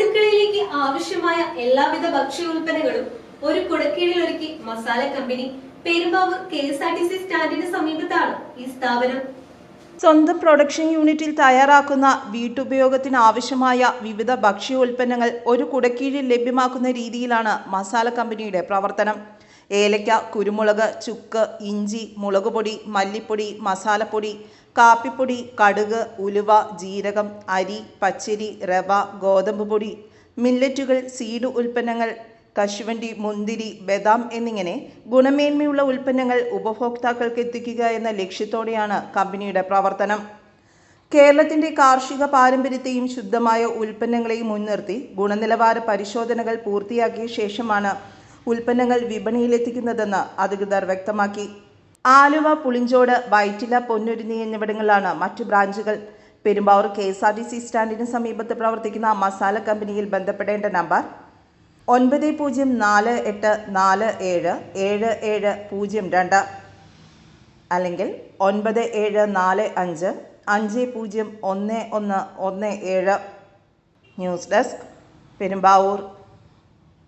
അടുക്കളയിലേക്ക് ആവശ്യമായ എല്ലാവിധ ഭക്ഷ്യോൽപ്പന്നങ്ങളും ഒരു കുടക്കീഴിൽ ഒരുക്കി മസാല കമ്പനി. പെരുമ്പാവൂർ KSRTC സ്റ്റാൻഡിന് സമീപത്താണ് ഈ സ്ഥാപനം. സ്വന്തം പ്രൊഡക്ഷൻ യൂണിറ്റിൽ തയ്യാറാക്കുന്ന വീട്ടുപയോഗത്തിന് ആവശ്യമായ വിവിധ ഭക്ഷ്യോൽപ്പന്നങ്ങൾ ഒരു കുടക്കീഴിൽ ലഭ്യമാക്കുന്ന രീതിയിലാണ് മസാല കമ്പനിയുടെ പ്രവർത്തനം. ഏലക്ക, കുരുമുളക്, ചുക്ക്, ഇഞ്ചി, മുളകുപൊടി, മല്ലിപ്പൊടി, മസാലപ്പൊടി, കാപ്പിപ്പൊടി, കടുക്, ഉലുവ, ജീരകം, അരി, പച്ചരി, റവ, ഗോതമ്പ് പൊടി, മില്ലറ്റുകൾ, സീഡ് ഉൽപ്പന്നങ്ങൾ, കശുവണ്ടി, മുന്തിരി, ബദാം എന്നിങ്ങനെ ഗുണമേന്മയുള്ള ഉൽപ്പന്നങ്ങൾ ഉപഭോക്താക്കൾക്ക് എത്തിക്കുക എന്ന ലക്ഷ്യത്തോടെയാണ് കമ്പനിയുടെ പ്രവർത്തനം. കേരളത്തിന്റെ കാർഷിക പാരമ്പര്യത്തെയും ശുദ്ധമായ ഉൽപ്പന്നങ്ങളെയും മുൻനിർത്തി ഗുണനിലവാര പരിശോധനകൾ പൂർത്തിയാക്കിയ ശേഷമാണ് ഉൽപ്പന്നങ്ങൾ വിപണിയിലെത്തിക്കുന്നതെന്ന് അധികൃതർ വ്യക്തമാക്കി. ആലുവ, പുളിഞ്ചോട്, വൈറ്റില, പൊന്നുരുന്നി എന്നിവിടങ്ങളിലാണ് മറ്റു ബ്രാഞ്ചുകൾ. പെരുമ്പാവൂർ KSRTC സ്റ്റാൻഡിന് സമീപത്ത് പ്രവർത്തിക്കുന്ന മസാല കമ്പനിയിൽ ബന്ധപ്പെടേണ്ട നമ്പർ 9048477702 അല്ലെങ്കിൽ 9745501117. News desk, Perumbavoor.